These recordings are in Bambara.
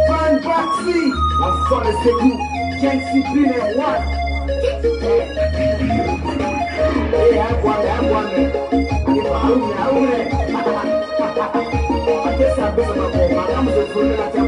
Van Baxi, I'm sorry, c'est vous. Can't see clean at one. Hey, I'm one. I guess I'm busy with my mom. I'm so full of that.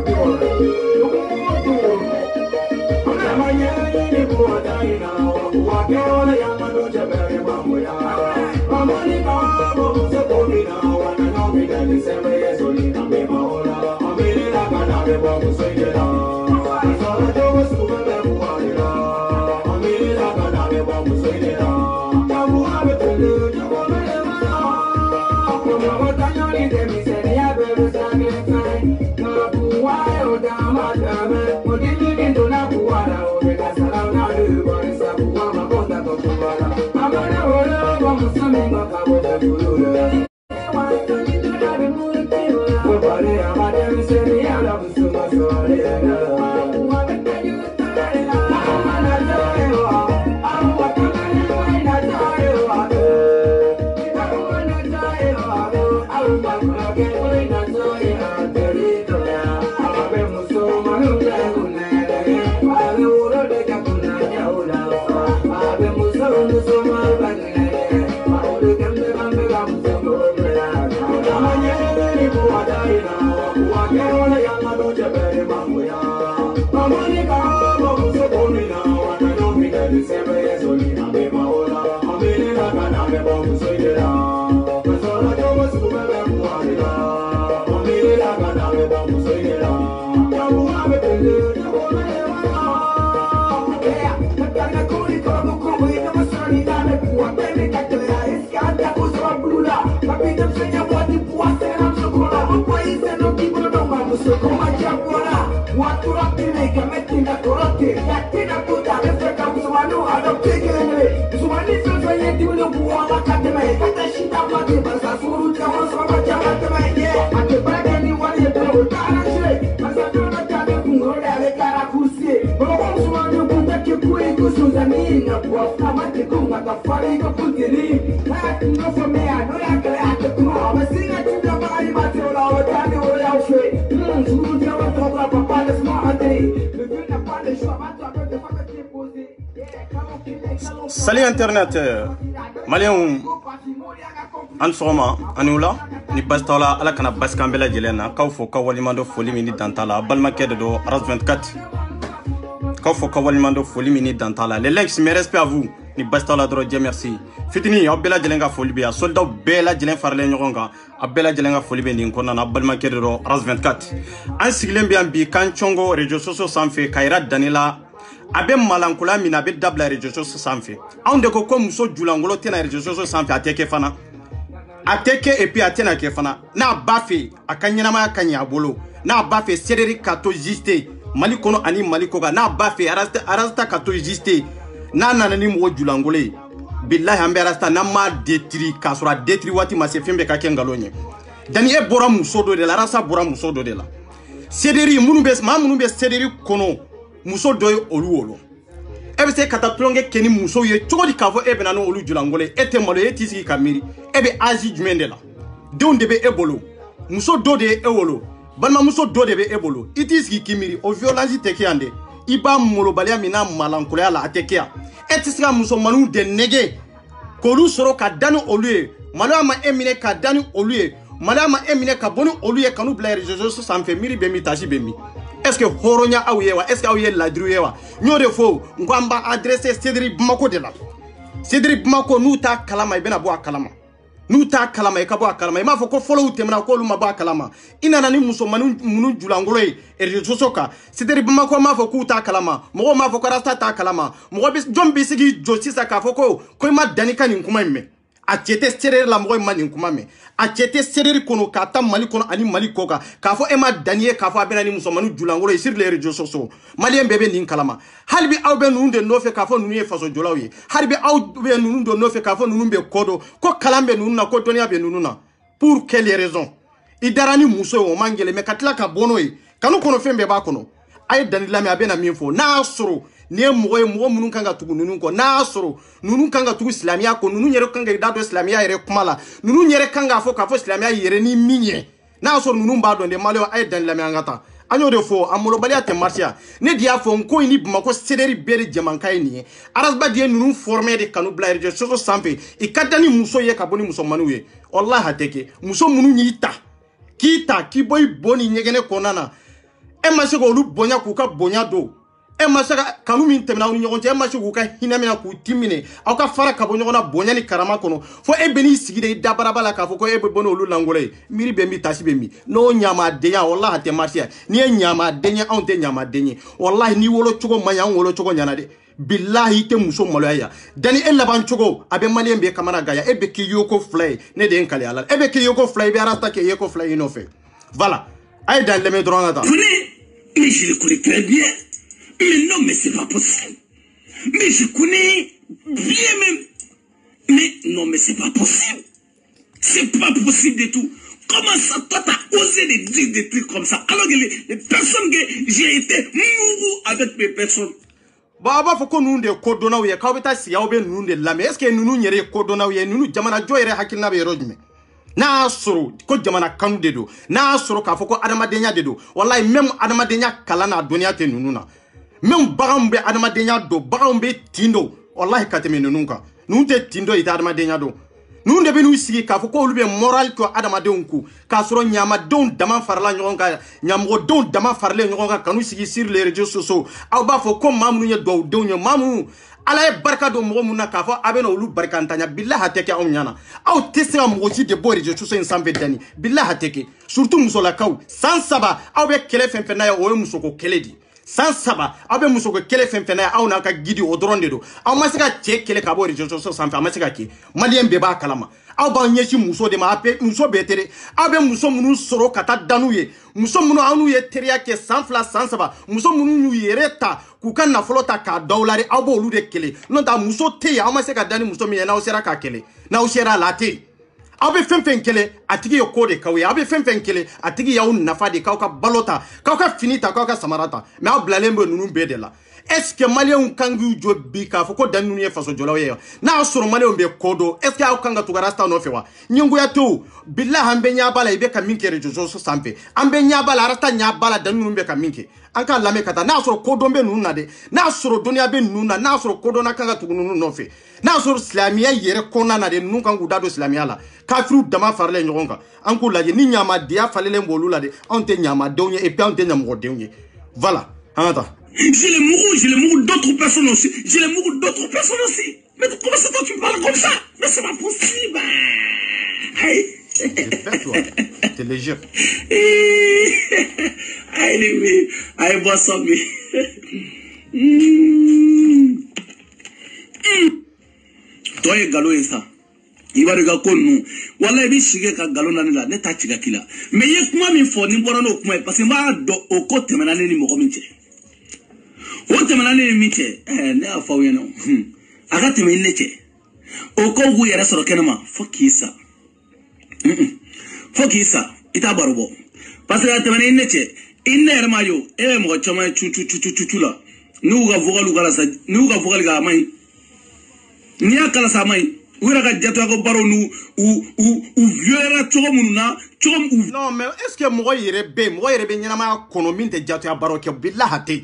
Salut Internet, Malien Ansoma, Anula, ni Bastola, Alakana Baskambela Jelena, Kaufo Kawalimando Folimini Dantala, Balmakedo, Ras 24. Kaufo Kawalimando Folimini Dantala. Les legs, mes respects à vous, ni Bastola Dieu merci. Fitini, Abela Jelenga Folibia, soldat Bela Jelen Farlen Ronga, Abela Jelenga Folibé Ninkona, Balmakedo, Ras 24. Un siglem bien bi, Kanchongo, Regio Soso Sanfe, Kaira Danila. Abe malankula mina be dabla réseaux sociaux sanfé on de ko comme so julangolo tena réseaux sociaux sanfé ateke fana ateke et puis atena ke fana na bafe akanyana ma kanya bolo na bafe cédric kato juste malikono ani malikoga na bafe arasta kato juste na nanani mo julangole billahi ambe arasta na ma détruit kasura détruit wati ma se fembe ka kengalonye dani e bora muso do de la rasa bora muso do de la cédric munu be cédric kono muso doy oluolo ebe se kataplonge keni muso ye chogodi kavo ebe nano olu julangole ete malo ye tisiki kamiri ebe aji jumendela de be ebolo muso do de ewolo balma muso do de be ebolo itisiki kimiri o violence teke ande iba molo balia mina malankole ala atekea etisika muso manu de nege kolu soro ka danu oluye malo ama emine ka danu oluye malo ama emine ka bonu oluye kanu bla réseaux sociaux sans fait miri be mi taji be mi. Est-ce que Horonya Aouyewa, est-ce que Aouye Ladruyewa, nous devons, nous avons adressé Cédric Bmako de là. Cédric Bmako, nous ta kalama, ben aboa kalama. Nous ta kalama, et kaboa kalama. Il m'a fait follow temna ko luma ba kalama. Inanani muso manu julangolo e rejosoka. Cédric Bmako m'a fait ko ta kalama. Mo m'a fait ko rasta ta kalama. Mo bis jombi sigi josisa ka foko ko ma danika ni kuma me. A tiete serrer la moy mani kuma me. A tiete serrer kono kata mali kono ani mali koka. Ka fo ema danier ka fo abenani musomanu julangolo sur les réseaux sociaux. Malien bébé nin kalama. Halbi awbe nunde nofe ka fo nunu e faso jolawi. Halbi awbe nunde nofe ka fo nunu be kodo. Ko kalambe nunu na ko tonia be nunu na. Pour quelle raison? Idarani muso o mangele me katla ka bono e. Kanu kono fembe ba kono. Ay danila me abena minfo. Na asoro. Ne moye munun kanga tugu nunun ko na asoro nunun kanga tugu islamia ko nunun yere kanga dado islamia yere kumala nunun yere kanga fo ka fo islamia yere ni minye n'a sɔrɔ ninnu b'a dɔn de maliyɛnw a ye danni lamɛn an ka taa an y'o de fɔ a molobaliya tɛ marsiya ne de y'a fɔ n ko in ni Bamakɔ CDR bɛɛ de jɛmankan ye nin ye arasba de ye ninnu formé de kanu bila réseaux sociaux sanfɛ i ka da ni muso ye ka bɔ ni musomaninw ye wallahi a tɛ kɛ muso minnu y'i ta k'i bɔ i bo ni ɲɛgɛnɛ kɔnɔna na e ma se k'olu bonya k'u ka bonya don e ma se ka kanu min tɛmɛna aw ni ɲɔgɔn cɛ e ma se k'u ka hinɛ minɛ k'u ti minɛ aw ka fara ka bɔ ɲɔgɔn na bonya ni karama kɔnɔ fo e bɛ n'i sigi de i dabaraba la k'a fɔ ko e bɛ bɔ n'olu langolo ye miiri bɛ min tasi bɛ min n'o ɲamadenya wallahi a tɛ marcher n'i ye ɲamaden ye anw tɛ ɲamaden ye wallahi n'i wolo cogo man ɲi an wolo cogo ɲana dɛ billahi i tɛ muso maloya ya dani e laban cogo a bɛ maliyɛn bɛ kamana gaya e bɛ k'i yoko fila ye ne de ye n kale ala e bɛ k'i yoko fila ye i bɛ arasta kɛ yoko fila ye nɔfɛ voilà a ye dan lamɛn dɔrɔn ka taa mais je le connais très bien. Mais non, mais c'est pas possible. Mais je connais bien même. Mais non, mais c'est pas possible. C'est pas possible du tout. Comment ça, toi, t'as osé de dire des trucs comme ça? Alors que les personnes que j'ai été mourou avec mes personnes. Bon, a b'a fɔ ko ninnu de ye kodɔnnaw ye k'aw bɛ taa sigi aw bɛ ninnu de lamɛn est-ce que ninnu yɛrɛ ye kodɔnnaw ye ninnu jamanajɔ yɛrɛ hakilina bɛ yɔrɔ jumɛn n'a y'a sɔrɔ ko jamana kanu de don n'a y'a sɔrɔ k'a fɔ ko adamadenya de don wallahi même adamadenya kalan n'a dɔnniya tɛ ninnu na même baganw bɛ adamadenya don baganw bɛ tin don wallahi ka tɛmɛ ninnu kan ninnu tɛ tin dɔn i tɛ adamadenya don ninnu de bɛ n'u sigi k'a fɔ k'olu bɛ moral to adamadenw kun k'a sɔrɔ ɲamadenw dama farala ɲɔgɔn kan ɲamɔgɔdenw dama faralen ɲɔgɔn kan k'u sigi sur les réseaux sociaux aw b'a fɔ ko maa minnu ye dugawudenw ye maa minnu ala ye barika don mɔgɔ minnu na k'a fɔ a bɛ na olu barikantanya billahi a tɛ kɛ anw ɲana aw tɛ se ka mɔgɔ si de bɔ réseaux sociaux in sanfɛ dani billahi a tɛ kɛ surtout musolakaw san 3 aw bɛ kɛlɛ fɛn fɛn n'a ye o ye musoko kɛlɛ de san 3 aw bɛ musoko kɛlɛ fɛn fɛn n'a ye aw n'a ka gidi o dɔrɔn de don aw ma se ka cɛ kɛlɛ ka bɔ réseaux sociaux sanfɛ a ma se ka kɛ maliyɛn bɛɛ b'a kalama aw b'an ɲɛsin muso de ma muso bɛɛ tɛ dɛ aw bɛ muso minnu sɔrɔ ka taa da n'u ye muso minnu aw n'u ye teriya kɛ san 2 san 3 muso minnu y'u yɛrɛ ta k'u ka nafolo ta k'a daw la de aw b'olu de kɛlɛ n'o tɛ muso tɛ yen aw ma se ka da ni muso min ye n'aw sera k'a kɛlɛ n'aw sera a la a tɛ yen aw bɛ fɛn fɛn kɛlɛ a tigi ye ko de k'aw ye aw bɛ fɛn fɛn kɛlɛ a tigi y'aw nafa de k'aw ka balo ta k'aw ka fini ta k'aw ka samara ta mais aw bilalen bɛ ninnu bɛɛ de la est-ce que maliyɛnw kan k'u jɔ bi k'a fɔ ko dani ninnu ye fasojɔlaw ye n'a y'a sɔrɔ maliyɛnw bɛ ko dɔn est-ce que aw kan ka tugu rasta nɔfɛ wa ɲɛngoya tɛ o billahi an bɛ ɲɛ b'a la i bɛ ka min kɛ réseaux sociaux sanfɛ an bɛ ɲɛ b'a la rasta ɲɛ b'a la dani ninnu bɛ ka min kɛ an k'a lamɛn ka taa n'a y'a sɔrɔ kodɔn bɛ ninnu na dɛ n'a y'a sɔrɔ dɔnniya bɛ ninnu na n'a y'a sɔrɔ kodɔnna kan ka tugu ninnu nɔfɛ n'a y'a sɔrɔ silamɛya yɛrɛ kɔnɔna na de ninnu kan k'u da don silamɛya la kafiriw dama faralen ɲɔgɔn kan an k'u lajɛ ni ɲamadenya falelen b'olu la de anw tɛ ɲamadenw ye et puis anw tɛ ɲamɔgɔdenw ye voilà an ka taa. J'ai les mourous d'autres personnes aussi. J'ai les mourous d'autres personnes aussi. Mais comment c'est toi tu parles comme ça? Mais c'est pas possible. T'es léger. Allez, bois ça, mais. Toi, et Galo et ça. Il va regarder comme nous. Voilà, il va ka Galo nanila, ne t'a chiga kila. Mais il y a quoi, mais il faut n'y voir no quoi, parce que moi, au côté, maintenant, il m'a remis. O temanane mi cɛ ne y'a fɔ aw ɲɛna a ka tɛmɛ ne cɛ o ko k'u yɛrɛ sɔrɔ kɛnɛma fo k'i sa fo k'i sa i t'a baro bɔ parce que a tɛmɛna i ne cɛ i ne yɛrɛ ma ye o e bɛ mɔgɔ caman ye cucu la n'u ka vocal kala sa n'u ka vocal kɛ a ma ɲi n'i y'a kala sa a ma ɲi u yɛrɛ ka jatoya ko baro n'u violer cogo minnu na cogo min. non mais est-ce que mɔgɔ yɛrɛ bɛ ɲɛnamaya kɔnɔ min tɛ jatoya baro kɛ billahi a tɛ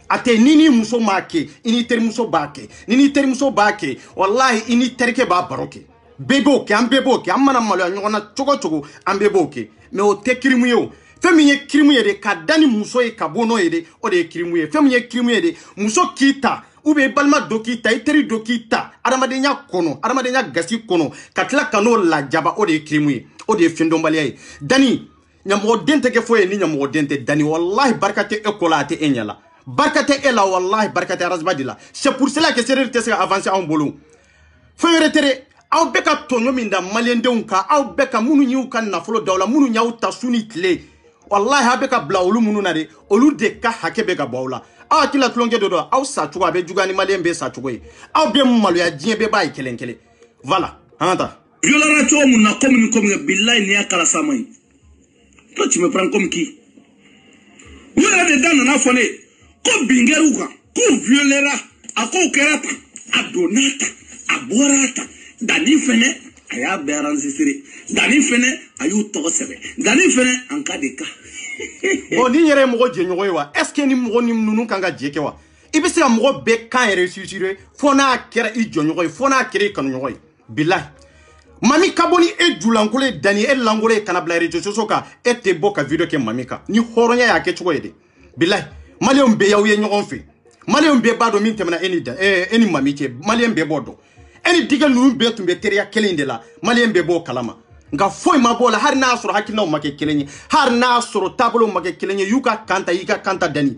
a tɛ ni ni muso m'a kɛ i ni terimuso b'a kɛ ni ni terimuso b'a kɛ wallahi i ni terikɛ b'a baro kɛ bɛɛ b'o kɛ an bɛɛ b'o kɛ an mana maloya ɲɔgɔn na cogo cogo an bɛɛ b'o kɛ mais o tɛ kirimu ye o fɛn min ye kirimu ye de ka da ni muso ye ka bɔ n'o ye de o de ye kirimu ye fɛn min ye kirimu ye de muso k'i ta ou bien i balima dɔ k'i ta i teri dɔ k'i ta adamadenya kɔnɔ adamadenya gasi kɔnɔ ka tila ka n'o lajaba o de ye kirimu ye o de ye fɛndɔnbaliya ye dani ɲamɔgɔden tɛ kɛ foyi ye ni ɲamɔgɔden tɛ dani wallahi barika tɛ e ko la a tɛ e ɲɛ la barika tɛ e la wallahi barika tɛ arasba de la c'est pour cela que sereer tɛ se ka avancer anw bolo fɛn wɛrɛ tɛ dɛ aw bɛ ka tɔɲɔ min da maliyɛndenw kan aw bɛ ka minnu y'u ka nafolo daw la minnu y'aw ta su ni tile wallahi aw bɛ ka bila olu minnu na de olu de ka hakɛ bɛ ka bɔ aw la aw hakili la tulonkɛ dɔ dɔn aw sa cogo a bɛ juguya ni maliyɛn bɛɛ sa cogo ye aw bɛ maloya diɲɛ bɛɛ b'a ye kelen kelen voilà an ka taa. Violara cogo mun na comme billahi n'i y'a kala sa ma ɲi toi tu me prends comme qui u yɛrɛ de da nana fɔ ne ko bingɛriw kan k'u violera a k'o kɛra tan a donna tan a bɔra tan danni fɛnɛ a y'a bɛɛ enregistré Dani fɛnɛ a y'u tɔgɔ sɛbɛn Dani fɛnɛ en cas de cas bon ni yɛrɛ ye mɔgɔ jɛɲɔgɔn ye wa est ce que ni mɔgɔ ni ninnu kan ka jɛ kɛ wa i bɛ se ka mɔgɔ bɛɛ kan yɛrɛ susurrer fo n'a kɛra i jɔɲɔgɔn ye fo n'a kɛra i kanuɲɔgɔn ye bilahi mami ka bɔ ni e julankolon ye Dani e lankolon ye kana bila réseaux sociaux kan e tɛ bɔ ka video kɛ mami kan ni hɔrɔnya y'a kɛ cogo ye de bilahi maliyɛnw bɛɛ y'aw ye ɲɔgɔn fɛ maliyɛnw bɛɛ b'a dɔn min tɛmɛna e ni mami cɛ maliyɛn bɛɛ b'o dɔn e ni dikɛ ninnu bɛɛ tun bɛ teriya kelen de la maliyɛn bɛɛ b'o kalama nka foyi ma bɔ la hali n'a sɔrɔ hakilinaw ma kɛ kelen ye hali n'a sɔrɔ taabolow ma kɛ kelen ye y'u ka kan ta y'i ka kan ta Dani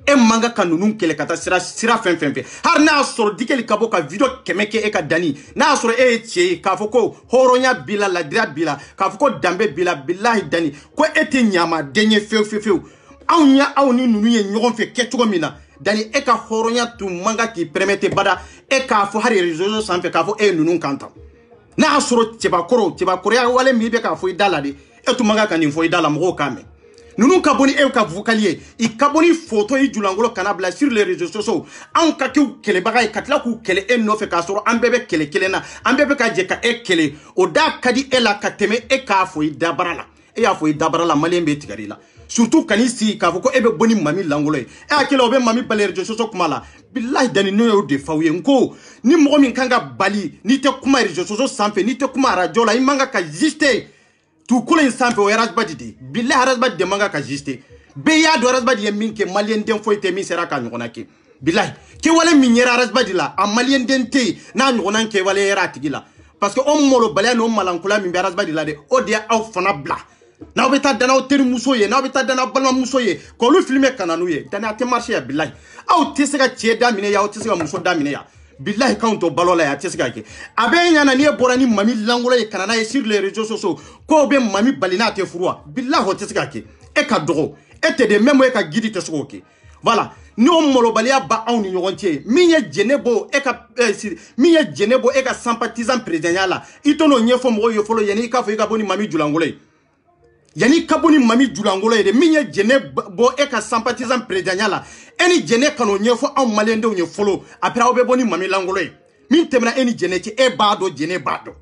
e man ka ninnu kɛlɛ ka taa sira fɛn fɛn fɛ hali n'a sɔrɔ dikɛli ka bɔ ka video 100 kɛ e ka Dani n'a sɔrɔ e ye cɛ ye k'a fɔ ko hɔrɔnya b'i la ladira b'i la k'a fɔ ko danbe b'i la bilahi Dani ko e tɛ ɲamaden ye fewu fewu fewu anw ya aw ni ninnu ye ɲɔgɔn fɛ kɛ cogo min na Dani e ka hɔrɔnya tun man ka k'i permettre bada e k'a fɔ hali réseaux sanfɛ k'a fɔ e ye ninnu kan ta n'a y'a sɔrɔ cɛbakɔrɔya wale min bɛ k'a fɔ i da la de e tun man ka nin fɔ i da la mɔgɔw k'a mɛn ninnu ka bɔ ni e ka vocal ye i ka bɔ ni photo i julankolo kana bila sur les réseaux sociaux anw ka k'u kɛlɛbaga ye ka tila k'u kɛlɛ e nɔfɛ k'a sɔrɔ an bɛɛ bɛ kɛlɛ kelen na an bɛɛ bɛ ka jɛ ka e kɛlɛ o da ka di e la ka tɛmɛ e k'a fɔ i dabara la e y'a fɔ i dabara la maliyɛn bɛ tigɛ i la surtout kan'i sigi k'a fɔ ko e bɛ bɔ ni mami langolo ye e hakili la o bɛ mami bali réseaux sociaux kuma la bilahi Dani n'o y'o de f'aw ye n ko ni mɔgɔ min kan ka bali n'i tɛ kuma réseaux sociaux sanfɛ n'i tɛ kuma radio la i man ka juste tukolo in sanfɛ o ye Arasbadi de bilahi Arasbadi de man ka juste bɛɛ y'a dɔn Arasbadi ye min kɛ maliyɛn den foyi tɛ min sera ka ɲɔgɔnna kɛ bilahi kɛwale min yɛrɛ Arasbadi la a maliyɛn den tɛ yen n'a ɲɔgɔnna kɛwale yɛrɛ a tigi la parce que o malobaliya n'o malankola min bɛ Arasbadi la de o de y'aw fana bila n'aw bɛ taa danna aw terimuso ye n'aw bɛ taa danna aw balimamuso ye k'olu filmer ka na n'u ye Dani a tɛ marcher yan bilahi aw tɛ se ka cɛ da minɛ yan aw tɛ se ka muso da minɛ yan bilahi k'anw to balo la yan a tɛ se ka kɛ a bɛ ɲana n'i ye bɔra ni mami langolo ye ka na n'a ye sur les réseaux sociaux k'o bɛ mami bali n'a tɛ furu wa bilahi o tɛ se ka kɛ e ka dɔgɔ e tɛ de même e ka gidi tɛ se k'o kɛ voilà n'o malobaliya ba anw ni ɲɔgɔn cɛ min ye jɛnɛ bɔ e ka sympathisant président la i to n'o ɲɛfɔ mɔgɔw ye fɔlɔ yanni i k'a fɔ i ka bɔ ni mami julangolo ye yanni ka bɔ ni mami julangolo ye de min ye jɛnɛ bɔ e ka sympathisant président la e ni jɛnɛ ka n'o ɲɛfɔ anw maliyɛn denw ye fɔlɔ après aw bɛ bɔ ni mami langolo ye min tɛmɛna e ni jɛnɛ cɛ e b'a dɔn jɛnɛ b'a dɔn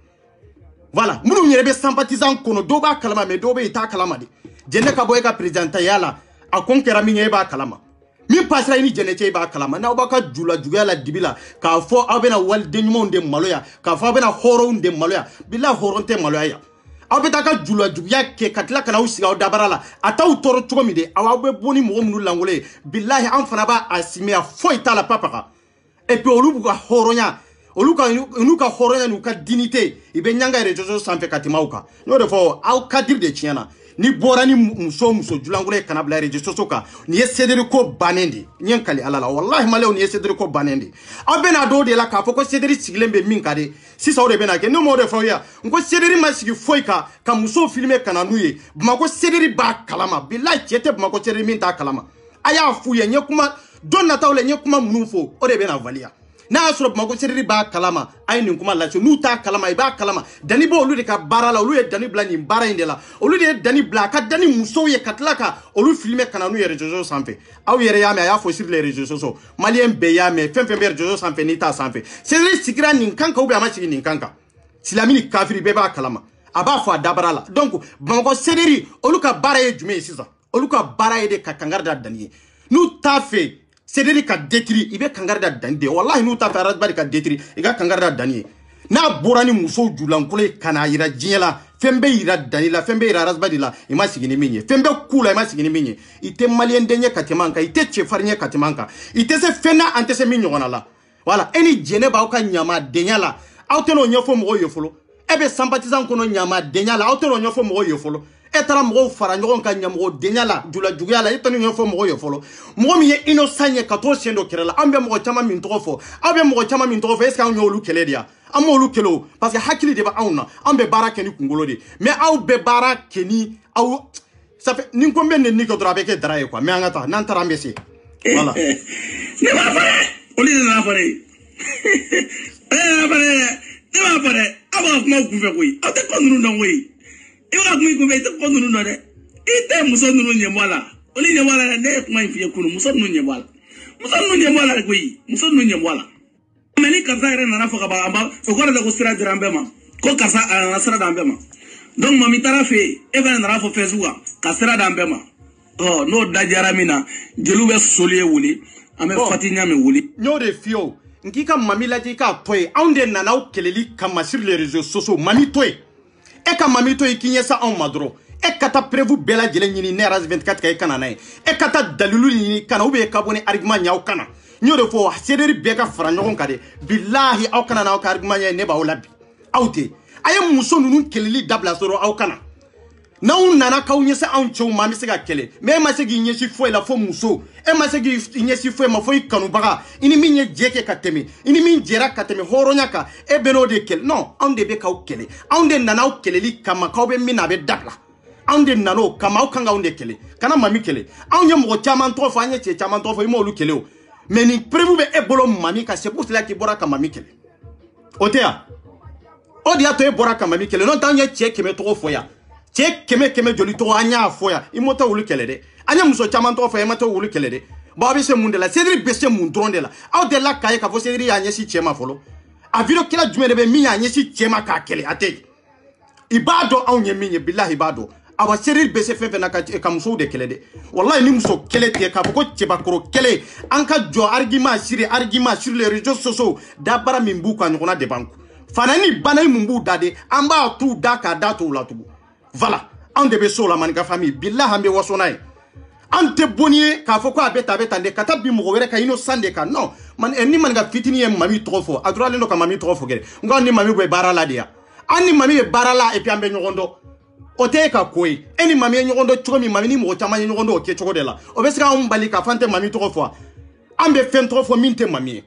voilà minnu yɛrɛ bɛ sympathisant kɔnɔ dɔw b'a kalama mais dɔw bɛ yen i t'a kalama de jɛnɛ ka bɔ e ka présidentaya la a ko n kɛra min ye e b'a kalama min passera i ni jɛnɛ cɛ i b'a kalama n'aw b'a ka juguya la dibi la k'a fɔ aw bɛna waliden ɲumanw de maloya k'a fɔ aw bɛna hɔrɔnw de maloya bilahi hɔrɔn tɛ maloya yan aw bɛ taa ka juguya kɛ ka tila ka n'aw sigi aw dabara la a t'aw tɔɔrɔ cogo min de aw bɛ bɔ ni mɔgɔ minnu langolo ye bilahi an fana b'a simeya foyi t'a la papaga et puis olu b'u ka hɔrɔnya olu ka hɔrɔnya n'u ka dignité i bɛ ɲanga réseaux sociaux sanfɛ ka tɛmɛ aw kan n'o de fɔ aw kadiri de tiɲɛna ni bɔra ni muso julangolo ye kana bila réseaux sociaux kan nin ye Cédric ko bannen de n ye kali ala la wallahi maliyɛnw nin ye Cédric ko bannen de aw bɛna dɔw de la k'a fɔ ko Cédric sigilen bɛ min ka de sisan o de bɛna kɛ ne m'o de fɔ aw ye n ko Cédric ma sigi foyi kan ka musow filmer ka na n'u ye Bamako Cédric b'a kalama bilahi cɛ tɛ Bamako Cédric min t'a kalama a y'a f'u ye n ye kuma don nataw la n ye kuma minnu fɔ o de bɛna valiya n'a y'a sɔrɔ Bamako Cédric b'a kalama a ye nin kuma lase n'u t'a kalama i b'a kalama Dani bɔ olu de ka baara la olu ye Dani bila nin baara in de la olu de ye Dani bila a ka Dani musow ye ka tila ka olu filmer ka na n'u ye réseaux sociaux sanfɛ aw yɛrɛ y'a mɛn a y'a fɔ sur les réseaux sociaux maliyɛn bɛɛ y'a mɛn fɛn fɛn bɛ réseaux sociaux sanfɛ n'i t'a sanfɛ Cédric sigira nin kan kan ou bien a ma sigi nin kan kan silamɛ ni kafiri bɛɛ b'a kalama a b'a fɔ a dabara la donc Bamako Cédric olu ka baara ye jumɛn ye sisan olu ka baara ye de ka kangari da Dani ye n'u t'a fɛ Cédric ka détruire i bɛ kangari da Dani de wallahi n'u t'a fɛ Arasbadi ka détruire i ka kangari da Dani ye n'a bɔra ni muso julankolo ye ka n'a yira diɲɛ la fɛn bɛ yira Dani la fɛn bɛ yira Arasbadi la i ma sigi ni min ye fɛn bɛ k'u la i ma sigi ni min ye i tɛ maliyɛn den ye ka tɛmɛ an kan i tɛ cɛfarin ye ka tɛmɛ an kan i tɛ se fɛn na an tɛ se min ɲɔgɔnna la voilà e ni jɛnɛ b'aw ka ɲamadenya la aw tɛ n'o ɲɛfɔ mɔgɔw ye fɔlɔ e bɛ sympathisant kɔnɔ ɲamadenya la aw tɛ n'o ɲɛfɔ mɔgɔw ye fɔlɔ e taara mɔgɔw fara ɲɔgɔn kan ɲamɔgɔdenya la juguya la e tɛ n'o ɲɛfɔ mɔgɔw ye fɔlɔ mɔgɔ min ye innocent ye ka t'o sen dɔ kɛrɛ la an bɛ mɔgɔ caman min tɔgɔ fɔ aw bɛ mɔgɔ caman min tɔgɔ fɔ est ce que anw y'olu kɛlɛ de ya an m'olu kɛlɛ o parce que hakili de bɛ anw na an bɛ baara kɛ ni kunkolo de mais aw bɛ baara kɛ ni aw ça fait ni ko n bɛ nɛni kɛ dɔrɔn a bɛ kɛ dara ye quoi mais an ka taa n'an taara an bɛ se voilà ne b'a fɔ dɛ olu de nana fɔ dɛ ne b'a fɔ dɛ aw b'a ka kuma kunfɛ koyi aw tɛ ko ninnu dɔn koyi i bɛ ka kuma i kunfɛ i tɛ ko ninnu dɔn dɛ i tɛ muso ninnu ɲɛbɔ a la olu ɲɛbɔ a la dɛ ne ye kuma in f'i ye kunun muso ninnu ɲɛbɔ a la muso ninnu ɲɛbɔ a la koyi muso ninnu ɲɛbɔ a la mais ni karisa yɛrɛ nana fɔ ka ban o kɔrɔ tɛ ko sira dira an bɛɛ ma ko karisa a nana sira d'an bɛɛ ma donc mami taara fɛ yen e fana nana fɔ Facebook ka sira d'an bɛɛ ma n'o dajara min na jeliw bɛ soli ye wuli an bɛ fati ɲami wuli n'o de fiyo nki ka mami lajɛ k'a to ye anw de nana aw kɛlɛli kama sur les réseaux sociaux mami to ye e ka mami to ye k'i ɲɛsa anw ma dɔrɔn e ka taa preuve bɛɛ lajɛlen ɲini ne RAS 24 ka e kana n'a ye e ka taa dalilu ɲini kana ou bien e ka bɔ ni argument ɲɛ aw kana n y'o de fɔ sederi bɛɛ ka fara ɲɔgɔn kan de bilahi aw kana n'aw ka argument ɲɛ ne b'aw la bi aw tɛ a ye muso ninnu kɛlɛli dabila dɔrɔn aw kana n'aw nana k'aw ɲɛsin anw cɛw ma an bɛ se ka kɛlɛ mais e ma se k'i ɲɛsin foyi la fo muso e ma se k'i ɲɛsin foyi ma fo i kanubaga i ni min ye jɛ kɛ ka tɛmɛ i ni min jɛra ka tɛmɛ hɔrɔnya kan e bɛ n'o de kɛlɛ non anw de bɛ k'aw kɛlɛ anw de nana aw kɛlɛli kama k'aw bɛ min na a bɛ dabila anw de nana o kama aw kan k'anw de kɛlɛ kana mami kɛlɛ anw ye mɔgɔ caman tɔgɔ fɔ an ye cɛ caman tɔgɔ fɔ i m'olu kɛlɛ o mais nin preuve bɛ e bolo mami kan c'est pour cela k'i bɔra ka mami kɛlɛ o tɛ yan o de y'a to e bɔra ka mami kɛlɛ n'o tɛ anw ye cɛ 100 tɔgɔ fɔ yan cɛ 100 joli tɔgɔ an y'a fɔ yan i m'o tɛ wulu kɛlɛ dɛ an ye muso caman tɔgɔ fɔ yan i ma tɛ wulu kɛlɛ dɛ bon aw bɛ se mun de la Cédric bɛ se mun dɔrɔn de la aw delila k'a ye k'a fɔ Cédric y'a ɲɛsin cɛ ma fɔlɔ a vidéo kɛla jumɛn de bɛ min y'a ɲɛsin cɛ ma k'a kɛlɛ a tɛ i b'a dɔn anw ye min ye bilahi i b'a dɔn awa Cédric bɛ se fɛn fɛn na ka musow de kɛlɛ dɛ wallahi ni muso kɛlɛ tigɛ k'a fɔ ko cɛbakɔrɔ kɛlɛ an ka jɔ argument sur les réseaux sociaux dabara min b'u ka ɲɔgɔnna de b'an kun fana ni bana mun b'u da de an b'a t'u da k'a da t'u la tugun voilà anw de bɛ so la maninka famille bilahi an bɛ waso n'a ye an tɛ bonni ye k'a fɔ ko a bɛ tan de ka taa bi mɔgɔ wɛrɛ ka innocent de kan non ni maninka fitinin ye mami tɔgɔ fɔ a duralen don ka mami tɔgɔ fɔ kɛ n ko ni mami bɛ baara la de yan an ni mami bɛ baara la et puis an bɛ ɲɔgɔn dɔn o tɛ e ka ko ye e ni mami ye ɲɔgɔn dɔn cogo min mami ni mɔgɔ caman ye ɲɔgɔn dɔn o kɛcogo de la o bɛ se k'anw bali k'a fɔ an tɛ mami tɔgɔ fɔ an bɛ fɛn tɔgɔ fɔ min tɛ mami ye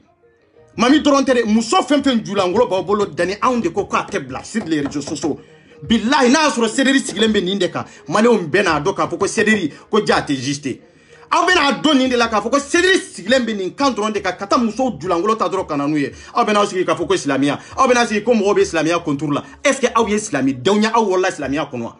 mami dɔrɔn tɛ dɛ muso fɛn fɛn julankolo b'aw bolo dani anw de ko k'a tɛ bila sur les réseaux sociaux bilahi n'a y'a sɔrɔ Cédric sigilen bɛ nin de kan maliyɛnw bɛɛ n'a dɔn k'a fɔ ko Cédric ko ja a tɛ juste aw bɛna dɔn nin de la k'a fɔ ko Cédric sigilen bɛ nin kan dɔrɔn de kan ka taa musow julankolo ta dɔrɔn ka na n'u ye aw bɛna aw sigi k'a fɔ ko silamɛya aw bɛna sigi ko mɔgɔw bɛ silamɛya contour la est ce que aw ye silamɛdenw ye aw wolola silamɛya kɔnɔ wa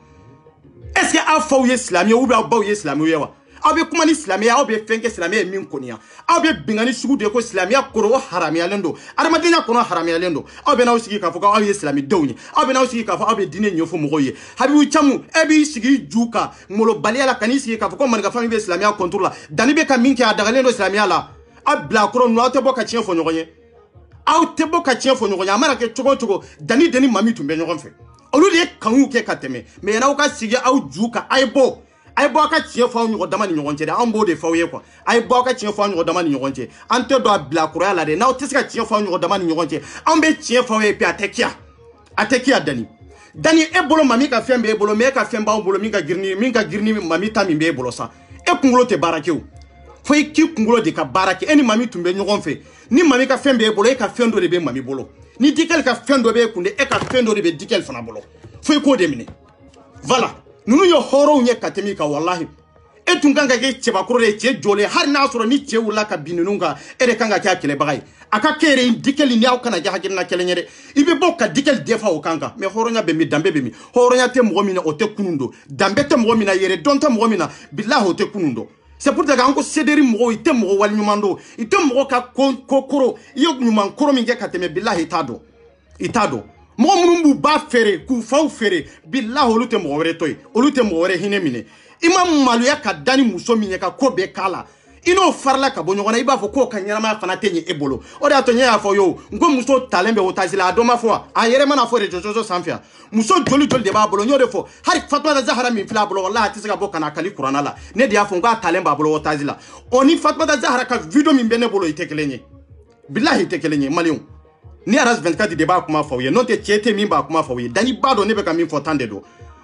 est ce que aw faw ye silamɛ ou bien aw baw ye silamɛ ye wa aw bɛ kuma ni silamɛya aw bɛ fɛn kɛ silamɛ ye min kɔni ya aw bɛ bingani sugu de ko silamɛya kɔrɔ o haramuyalen don adamadenya kɔnɔ haramuyalen don aw bɛ n'aw sigi k'a fɔ ko aw ye silamɛdenw ye aw bɛ n'aw sigi k'a fɔ aw bɛ diinɛ ɲɛfɔ mɔgɔw ye Habibu Camu e b'i sigi ju kan molobaliya la ka n'i sigi k'a fɔ ko maninka famille bɛ silamɛya contour la danni bɛ ka min kɛ a dagalen don silamɛya la aw bila a kɔrɔ ninnu aw tɛ bɔ ka tiɲɛ fɔ ɲɔgɔn ye aw tɛ bɔ ka tiɲɛ fɔ ɲɔgɔn ye a mana kɛ cogo o cogo danni de ni mami tun bɛ ɲɔgɔn fɛ olu de ye kanw kɛ ka tɛmɛ mais n'aw ka sigi aw ju kan a ye bɔ aw ka tiɲɛ fɔ aw ɲɔgɔn dama ni ɲɔgɔn cɛ dɛ an b'o de fɔ aw ye quoi a ye bɔ aw ka tiɲɛ fɔ aw ɲɔgɔn dama ni ɲɔgɔn cɛ an tɛ don a bila kɔrɔya la dɛ n'aw tɛ se ka tiɲɛ fɔ aw ɲɔgɔn dama ni ɲɔgɔn cɛ an bɛ tiɲɛ fɔ aw ye puis a tɛ kiya dani e bolo mami ka fɛn b'e bolo mais e ka fɛn b'anw bolo min ka girin ni mami ta min b'e bolo sa e kunkolo tɛ baara kɛ o fo i k'i kunkolo de ka baara kɛ e ni mami tun bɛ ɲɔgɔn fɛ ni mami ka fɛn b'e bolo e ka fɛn dɔ de bɛ mami bolo ni dikɛli ka fɛn dɔ b'e kun de e ka fɛn dɔ de bɛ dikɛli fana bolo fo i k'o de minɛ voilà ninnu ye hɔrɔnw ye ka tɛmɛ i kan wallahi e tun kan ka kɛ cɛbakɔrɔ de ye cɛ jɔlen hali n'a sɔrɔ ni cɛ wulila ka bin ninnu kan e de kan ka kɛ a kɛlɛbaga ye a ka kɛ yɛrɛ dikɛli ni aw kana kɛ hakilina kelen ye dɛ i bɛ bɔ ka dikɛli dɛfa o kan mais hɔrɔnya bɛ min danbe bɛ min hɔrɔnya tɛ mɔgɔ min na o tɛ kunun don danbe tɛ mɔgɔ min na yɛrɛ dɔn tɛ mɔgɔ min na bilahi o tɛ kunun don c'est pour ça k'an ko Cédric mɔgɔw i tɛ mɔgɔ waliɲuman don i tɛ mɔgɔ ka ko koro i ye ɲuman koro min kɛ ka tɛmɛ bilahi i t'a dɔn mɔgɔ minnu b'u ba feere k'u faw feere bilahi olu tɛ mɔgɔ wɛrɛ to ye olu tɛ mɔgɔ wɛrɛ hinɛ minɛ i ma maloya ka da ni muso min ye ka ko bɛɛ k'a la i n'o farila ka bɔ ɲɔgɔn na i b'a fɔ k'o ka ɲɛnamaya fana tɛ ɲɛ e bolo o de y'a to n y'a fɔ yo n ko muso talen bɛ otage la a dɔ ma fɔ wa a yɛrɛ mana fɔ réseaux sociaux sanfɛ yan muso joli de b'a bolo n y'o de fɔ hali Fatumata Zahara min filɛ a bolo wallahi a tɛ se ka bɔ ka na kali kuranna la ne de y'a fɔ n ko a talen b'a bolo otage la o ni Fatumata Zahara ka video min bɛ ne bolo i tɛ kelen ye bilahi i tɛ kelen ye maliyɛnw ni RAS 24 de b'a kuma fɔ aw ye n'o tɛ cɛ tɛ min b'a kuma fɔ aw ye dani b'a dɔn ne bɛ ka min fɔ tan de don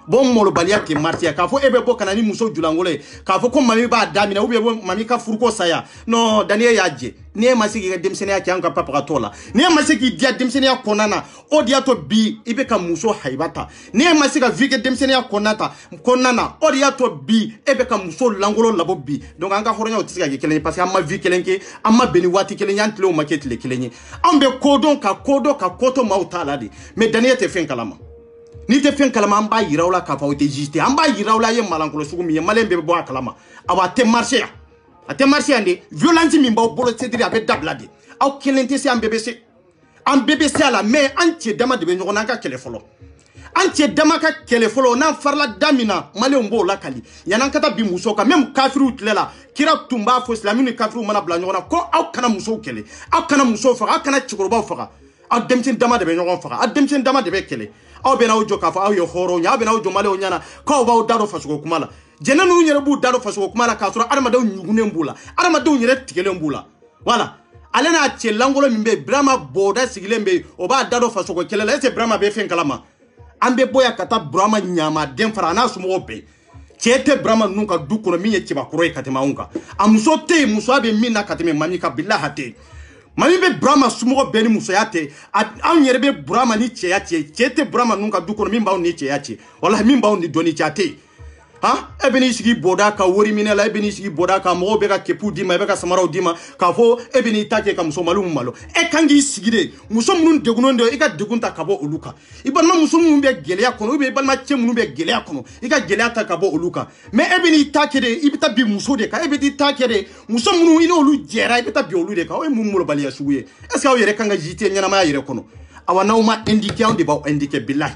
bon molobaliya tɛ martiya k'a fɔ e bɛ bɔ ka na ni muso julankolo ye k'a fɔ ko mami b'a daminɛ ou bien mami ka furuko saya non Daniel y'a jɛ ni e ma se k'i ka denmisɛnniya kɛ an ka papagatɔ la ni e ma se k'i diya denmisɛnniya kɔnɔna na o de y'a to bi i bɛ ka muso hayiba ta ni e ma se ka vie kɛ denmisɛnniya kɔnɔna na o de y'a to bi e bɛ ka muso lankolo labɔ bi donc an ka hɔrɔnyaw tɛ se ka kɛ kelen ye parce que an ma vie kelen kɛ an ma bɛn ni waati kelen ye an tilew ma kɛ tile kelen ye an bɛ ko dɔn ka ko to maaw t'a la de mais Daniel tɛ fɛn kalama n'i tɛ fɛn kalama an b'a yira aw la k'a fɔ aw tɛ juste an b'a yira aw la a ye malankolo sugu min ye maliyɛn bɛɛ bɛ bɔ a kalama awa a tɛ marché yan a tɛ marché yan de violence min b'aw bolo Cédric a bɛ dabila de aw kelen tɛ se an bɛɛ bɛ se an bébé c'est la mais anti dama de ɲɔgɔn ka kɛlɛ fɔlɔ anti dama ka kɛlɛ fɔlɔ n'an farla damina malien b'o la kali yanan ka taa bi muso kan même kafiru tilela kira tun b'a fɔ silamɛw ni kafiru mana bila ɲɔgɔn na ko aw kana muso kɛlɛ aw kana muso faga aw kana cɛkɔrɔbaw faga aw denmisɛn dama de bɛ ɲɔgɔn faga aw denmisɛn dama de bɛ kɛlɛ aw bɛna aw jɔ k'a fɔ aw ye hɔrɔnw ye aw bɛna aw jɔ malien ɲɛna k'aw b'aw da dɔ fasogo kuma la jɛnɛ ninnu yɛrɛ b'u da dɔ fasogo kuma la k'a sɔrɔ adamadenw ɲugunen b'u la adamadenw yɛrɛ tigɛlen b'u la voilà ale n'a cɛ langolo min bɛ Brahma bɔda sigilen bɛ o b'a da dɔ fasogo kɛlɛ la est-ce que Brahma bɛ fɛn kalama an bɛ bɔ yan ka taa Brahma ɲamaden fara a n'a somɔgɔw bɛɛ cɛ tɛ Brahma ninnu ka du kɔnɔ min ye cɛbakɔrɔ ye ka tɛmɛ anw kan a muso tɛ yen musoya bɛ min na ka tɛmɛ mami kan bilahi tɛ mami bɛ Brahma somɔgɔ bɛɛ ni musoya tɛ anw yɛrɛ bɛ Brahma ni cɛya cɛ cɛ tɛ Brahma ninnu ka du kɔnɔ min b'aw ni cɛya cɛ walahi min b'aw ni dɔnni cɛ a tɛ yen e bɛ n'i sigi bɔda ka wari minɛ la e bɛ n'i sigi bɔda ka mɔgɔw bɛ ka kepu d'i ma e bɛ ka samaraw d'i ma k'a fɔ e bɛ n'i ta kɛ ka muso malo malo e kan k'i sigi de muso minnu degunnen don i ka degun ta ka bɔ olu kan i balimamuso minnu bɛ gɛlɛya kɔnɔ ou bien i balimacɛ minnu bɛ gɛlɛya kɔnɔ i ka gɛlɛya ta ka bɔ olu kan mais e bɛ n'i ta kɛ de i bɛ taa bi muso de kan e bɛ t'i ta kɛ de muso minnu i n'olu jɛra i bɛ taa bi olu de kan o ye mun molobaliya sugu ye est-ce que aw yɛrɛ kan ka jite ɲɛnamaya yɛrɛ kɔnɔ awa n'aw ma indiqué anw de b'aw indiqué bilahi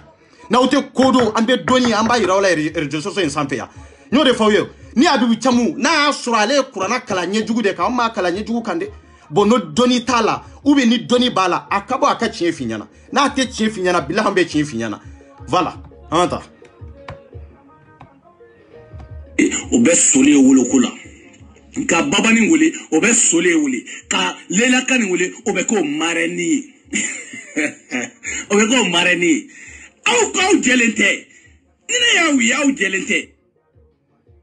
n'aw tɛ ko dɔn an bɛ dɔnni an b'a yira aw la réseaux sociaux in sanfɛ yan n'o de fɔ ye ni Abibu Camu n'a y'a sɔrɔ ale ye kuranna kalan ɲɛjugu de kan an b'a kalan ɲɛjugu kan dɛ bon no dɔnni t'a la ou bien ni dɔnni b'a la a ka bɔ a ka tiɲɛ f'i ɲɛna n'a tɛ tiɲɛ f'i ɲɛna bilahi an bɛ tiɲɛ f'i ɲɛna voilà an ta o bɛ soli woloko la ka babani wele o bɛ soli wele ka lelaka ni wele o bɛ k'o marɛni ye o bɛ k'o marɛni ye aw jɛlen tɛ ni ne y'aw ye aw jɛlen tɛ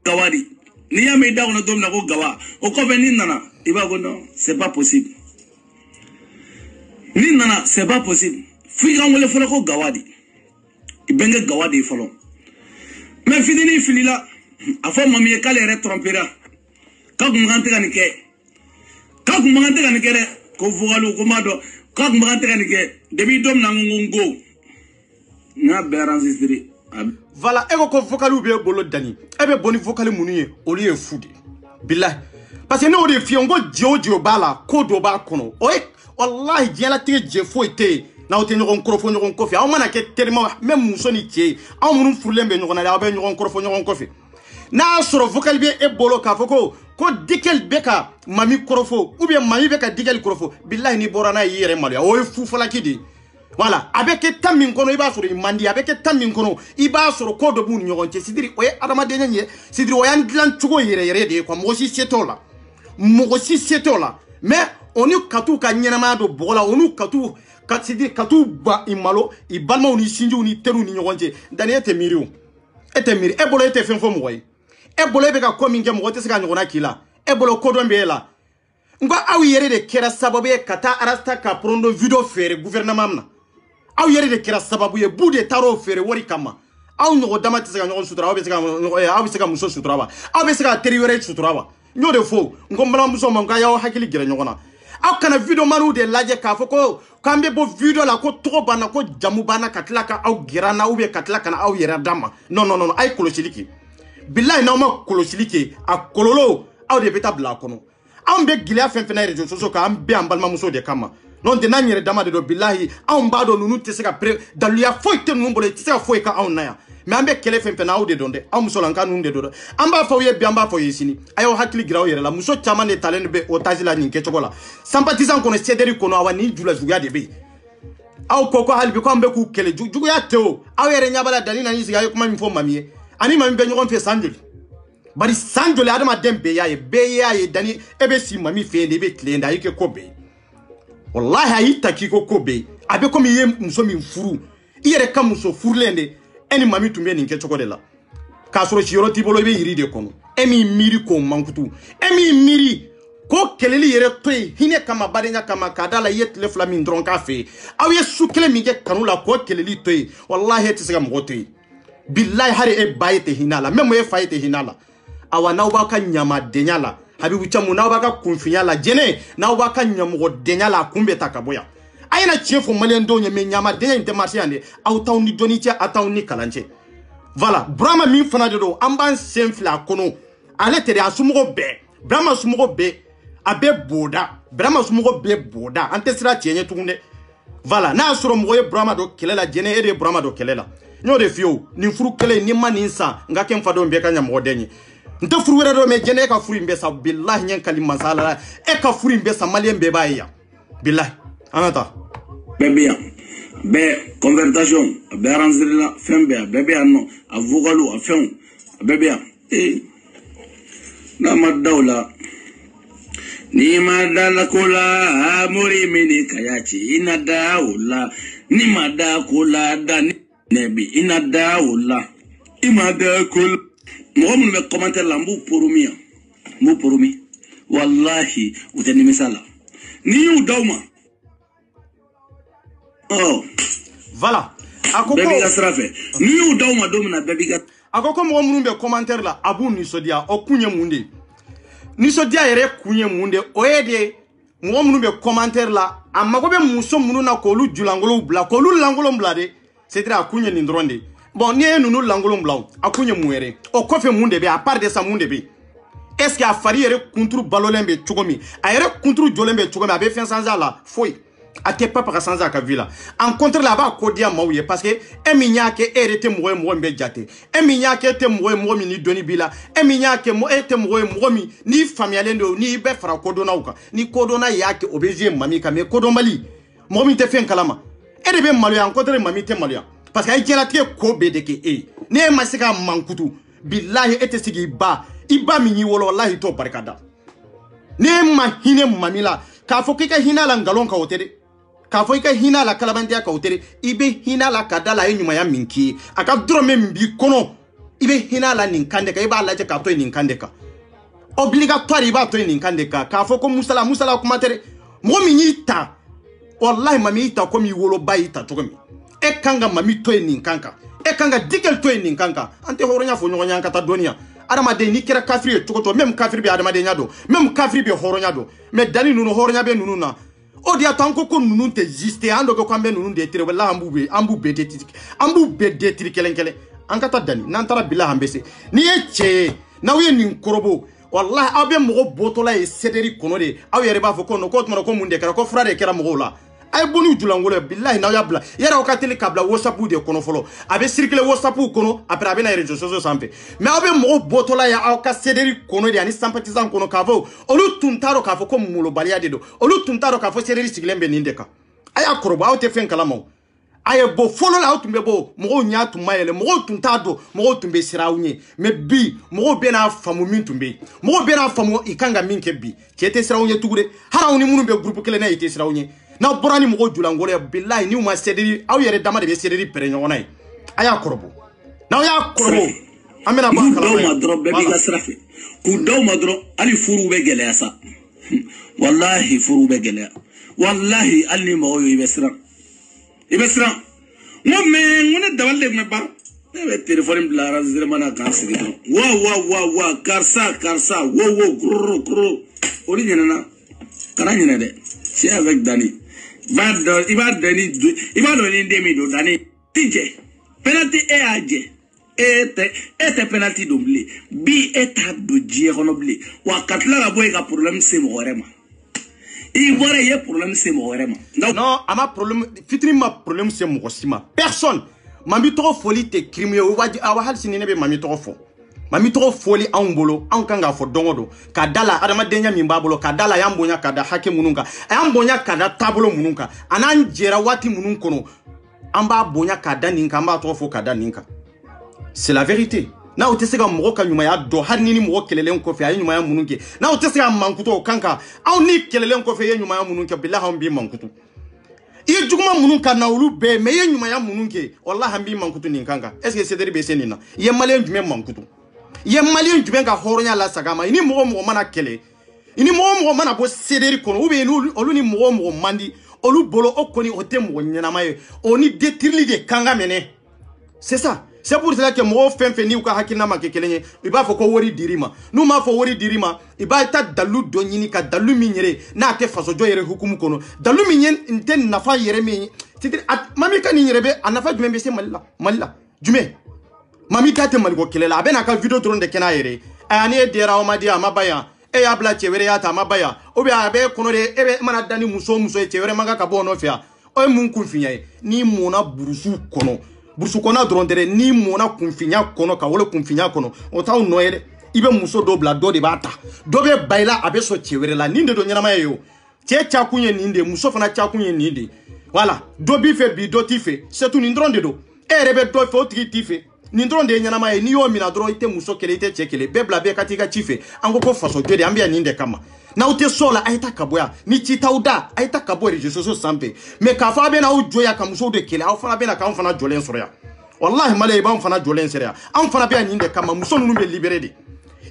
Gawadi ni y'a mɛn da kɔnɔ don min na ko Gawa o kɔfɛ ni nana i b'a fɔ non c'est pas possible ni nana c'est pas possible f'i ka wele fɔlɔ ko Gawadi i bɛ kɛ Gawadi ye fɔlɔ mais fitinin filila a fɔ mami ye k'ale yɛrɛ trompera k'a kun man kan tɛ ka nin kɛ dɛ ko vocal ko m'a dɔn k'a kun man kan tɛ ka nin kɛ depuis don min na n ko n y'a bɛɛ enregistré. Voilà, e ko vocal bɛ bolo dani e bɛ bɔ ni vocal minnu ye olu ye fu de bilahi parce que ne o de f'i ye n ko jɛ o jɛ b'a la ko dɔ b'a kɔnɔ o ye walahi diɲɛlatigɛ jɛ foyi tɛ yen n'aw tɛ ɲɔgɔn kɔrɔfɔ ɲɔgɔn kɔfɛ aw mana kɛ terima même muso ni cɛ aw minnu furulen bɛ ɲɔgɔn na aw bɛ ɲɔgɔn kɔrɔfɔ ɲɔgɔn kɔfɛ n'a y'a sɔrɔ vocal bɛ e bolo k'a fɔ ko Dikel bɛ ka mami kɔrɔfɔ ou bien mami bɛ ka Dikel kɔrɔfɔ bilahi n'i bɔra n'a ye i yɛrɛ maloya o ye fu falaki de ye. Voilà, avec temps min kono i b'a sɔrɔ i mandi avec temps min kono i b'a sɔrɔ ko dɔ b'u ni ɲɔgɔn cɛ sidiri o ye adamadenya ye sidiri o y'an dilan cogo yɛrɛ yɛrɛ de ye quoi mɔgɔ si se t'o la mais on ni ka t'u ka ɲɛnamaya don bɔgɔ la onu ka t'u ba i malo i balimaw ni sinjiw ni teriw ni ɲɔgɔn cɛ dani e tɛ miiri o e tɛ miiri e bolo e tɛ fɛn fɔ mɔgɔ ye e bolo e bɛ ka ko min kɛ mɔgɔ tɛ se ka ɲɔgɔnna k'i la e bolo kodɔn bɛ e la n ko aw yɛrɛ de kɛra sababu ye ka taa arasta ka porondo video feere gouvernement na aw yɛrɛ de kɛra sababu ye bu de taar'o feere wari kama aw ɲɔgɔn dama tɛ se ka ɲɔgɔn sutura aw bɛ se ka muso sutura wa aw bɛ se ka teri wɛrɛ sutura wa n y'o de fɔ n ko n balimamuso ma k'a y'aw hakili gɛrɛ ɲɔgɔn na aw kana video maniw de lajɛ k'a fɔ ko k'an bɛ bɔ video la ko tɔgɔ banna ko jamu banna ka tila ka aw gɛrɛ na ou bien ka tila ka na aw yɛrɛ d'a ma non a ye kɔlɔsili kɛ bilahi n'aw ma kɔlɔsili kɛ a kɔlɔlɔ aw de bɛ taa bila a kɔnɔ anw bɛ gɛlɛya fɛn fɛn na réseaux sociaux kan an bɛ an balimamuso de kama non tɛ n'an yɛrɛ dama de don bilahi anw b'a dɔn ninnu tɛ se ka daluya foyi tɛ ninnu bolo i tɛ se ka foyi ka anw na yan mais an bɛ kɛlɛ fɛn fɛn na aw de dɔn dɛ aw musolanka ninnu de don dɛ an b'a fɔ aw ye bi an b'a fɔ aw ye sini a y'aw hakili jira aw yɛrɛ la muso caman de talen bɛ otage la nin kɛcogo la sympathisant kɔnɔ cédéri kɔnɔ awa nin julajuguya de bɛ yen aw ko hali bi ko an bɛ k'u kɛlɛ juguya tɛ o aw yɛrɛ ɲɛ b'a la dani nani sigi a ye kuma min fɔ mami ye ani mami bɛ ɲɔgɔn fɛ san joli bari san joli adamaden bɛɛ y'a ye dani e bɛ si mami fɛ yen de i bɛ tilen da a y'i kɛ ko bɛɛ ye wallahi a y'i ta k'i ko bɛɛ a bɛ komi i ye muso min furu i yɛrɛ ka muso furulen de e ni mami tun bɛ nin kɛcogo de la k'a sɔrɔ siyɔrɔ t'i bolo i bɛ yiri de kɔnɔ e min miiri k'o mankutu e min miiri ko kɛlɛli yɛrɛ to yen hinɛ kama badenya kama k'a da la i ye tile fila min dɔrɔn k'a fɛ yen aw ye su kelen min kɛ kanu la k'o kɛlɛli to yen wallahi e tɛ se ka mɔgɔ to yen bilahi hali e ba ye tɛ hinɛ a la même e fa ye tɛ hinɛ a la awa n'aw b'a ka ɲamadenya la Habibu Camu n'aw b'a ka kunfinya la jɛnɛ n'aw b'a ka ɲamɔgɔdenya la a kun bɛ ta ka bɔ yan a ye na tiɲɛ fɔ maliyɛndenw ye mais ɲamadenya in tɛ marché yan de aw t'aw ni dɔnni cɛ aw t'aw ni kalan cɛ voilà Burama min fana de don an b'an sen fila a kɔnɔ ale tɛ de a somɔgɔw bɛɛ Burama somɔgɔw bɛɛ a bɛ bɔda Burama somɔgɔw bɛɛ bɔda an tɛ sira tiɲɛ ɲɛ tugun dɛ Voilà, n'a soro mo ye Brahma do kelela jene e de Brahma do kelela. Nyo de fio, ni furu kele ni man insa, nga kem fado mbe kanya mo denye. Nte furu wera do me jene e ka furu mbe sa billahi nyen kali masala e ka furu mbe sa malien be ba ya. Billahi. Anata. Bébé, bé conversion, bé arranger la fin bébé non, a vogalu a fin, bébé. Na madaula. Ni madala kola amuri mini kayachi inadaula ni madakola dani nebi inadaula imadakol mo mun me commentaire la mbu porumi wallahi utani misala ni udawma oh voilà akoko baby gasrafe ni udawma domna baby gas akoko mo mun be commentaire la abu ni sodia okunye munde nisodia yere kunye munde oyede mo munu be commentaire la amago be muso munu na ko lu julangolo bla ko lu langolo bla de c'est-à-dire akunye ni ndronde bon ni nunu langolo bla akunye muere o kofe munde be a part de sa munde be est-ce que a fari yere kuntru balolembe chugomi a yere kuntru jolembe chugomi abe fin sans la foi a te papa sans ka villa en contre là ba ko dia mawye parce que eminya ke erete mo mbe jate eminya ke te mo mi ni doni bila eminya ke mo ete mo mi ni familiale ndo ni be fara kodona uka ni kodona yake obeje mami ka me kodomali mo mi te fen kalama ere be malu en contre mami te malu parce que ay jela te ko be de ke ne masika mankutu billahi ete sigi ba iba mi ni wolo wallahi to barkada ne ma hine mamila ka fo ke hina la ngalon ka hotere ka fo ika hina la kalabandia ka hotere ibe hina la kadala enyuma ya minki aka drome mbi kono ibe hina la ninkande ka iba la je ka to ninkande ka obligatoire iba to ninkande ka fo ko musala kuma tere mo minita wallahi mamita ko mi wolo bayita to ko mi e kanga mami to ninkanka e kanga dikel to ninkanka ante horonya fo nyonya kata donia adama de ni kira kafiri to ko même kafiri bi adama de nyado même kafiri bi horonya do mais dani nunu horonya be nunu na o dia tanko ko nunu te juste ando ko kambe nunu de tere wala ambu be de tiri kelenkele ankata dani nantara billahi ambese ni eche na we ni nkorobo wallahi abe mo botola e sederi kono de aw yere ba fo ko no ko tmo ko munde kara ko frade kera mo la ay bonu julangolo billahi na yabla yara o kateli kabla whatsapp de kono folo abe circuler whatsapp kono après abe na réseaux sociaux sampe mais abe mo botola ya aw ka sederi kono de ani sympathisant kono kavo olu tuntaro kavo ko mulo balia de do olu tuntaro kavo sederi siglembe nindeka ay akoroba aw te fen kalamo ay bo folo la tumbe bo mo nya tumayele mo tuntado mo tumbe sirawunye mais bi mo be na famu min tumbe mo be na famu ikanga min ke bi kete sirawunye tugude harawni munu be groupe kele na ite sirawunye na borani mo julangole billahi ni ma sederi aw yere dama de be sederi pere nyona yi aya korobo na ya korobo amena ba kala do ma dro be bi gasrafe ku do ma dro ali furu be gele asa wallahi furu be gele wallahi ali mo yo ibesra mo me ngone dawalle me ba be telephone blara zire mana kan sigi wa karsa wo gro ori nyana kana nyana de si avec Dani iba do ni demi do Dani tije penalty e aje ete penalty do bli bi eta do je kono bli wa katla la boy ka problème c'est mo vraiment il voit y a problème c'est mo vraiment non ama problème fitri ma problème c'est mo sima personne mami to folie te crime o waji awa hal sinene be mami to fo mami to folie an bolo an kanga fo dongodo ka dala adama denya min babolo ka dala yambonya ka da hake mununka yambonya ka da tabolo mununka anan jera wati munun kono amba bonya ka da ninka amba to fo ka da ninka c'est la vérité na otesega mo ka nyuma ya do har ni mo kelelen ko fe ay nyuma ya mununke na otesega mankuto kanka aw ni kelelen ko fe ye nyuma ya mununke billahi am bi mankuto i juguma mununka na ulu be me ye nyuma ya mununke wallahi am bi mankuto ninkanga est ce que c'est derbe senina ye malen jume mankuto ye malien juben ka horonya la sagama ini mo mana kele ini mo mana bo sederi kono ube olu ni mo mandi olu bolo okoni otem wo nyana maye oni detirli de kanga mene c'est ça c'est pour cela que mo fenfe ni ka hakina ma kekelenye iba fo ko wori dirima nu ma fo wori dirima iba ta dalu do nyini ka dalu minyere na te faso jo yere hukumu kono dalu minyen nten nafa yere mi titri mami kan yere be anafa jume be se malla jume mami tate maliko kelela abena ka video drone de kena yere ani e dera o madia mabaya e ya bla chewere ya ta mabaya obi abe kono de ebe mana dani muso e chewere manga ka bono fia o mun kunfinya ni mona burusu kɔnɔ dɔrɔn tɛ ni mona kunfinya kɔnɔ ka wole kunfinya kɔnɔ o t'aw nɔ ye dɛ i bɛ muso dɔ bila dɔ de b'a ta dɔ bɛ bayila a bɛ sɔn cɛ wɛrɛ la nin de don ɲɛnamaya ye o cɛ cakun ye nin de muso fana cakun ye nin de voilà dɔ b'i fɛ bi dɔ t'i fɛ c'est tout nin dɔrɔn de don e yɛrɛ bɛ dɔ fɛ o tigi t'i fɛ nin dɔrɔn de ye ɲɛnamaya ye n'i y'o minɛ dɔrɔn i tɛ muso kelen i tɛ cɛ kelen bɛɛ bila bɛɛ ka t'i ka ci fɛ an ko faso jɔ de an bɛ yan nin de kama n'aw tɛ so la a ye ta ka bɔ yan ni ci t'aw da a ye ta ka bɔ réseaux sociaux sanfɛ mais k'a fɔ a bɛ n'aw jɔ yan ka musow de kɛlɛ aw fana bɛ na k'anw fana jɔlen sɔrɔ yan wallahi malɛ i b'anw fana jɔlen sɔrɔ yan anw fana bɛ yan nin de kama muso ninnu bɛ libéré de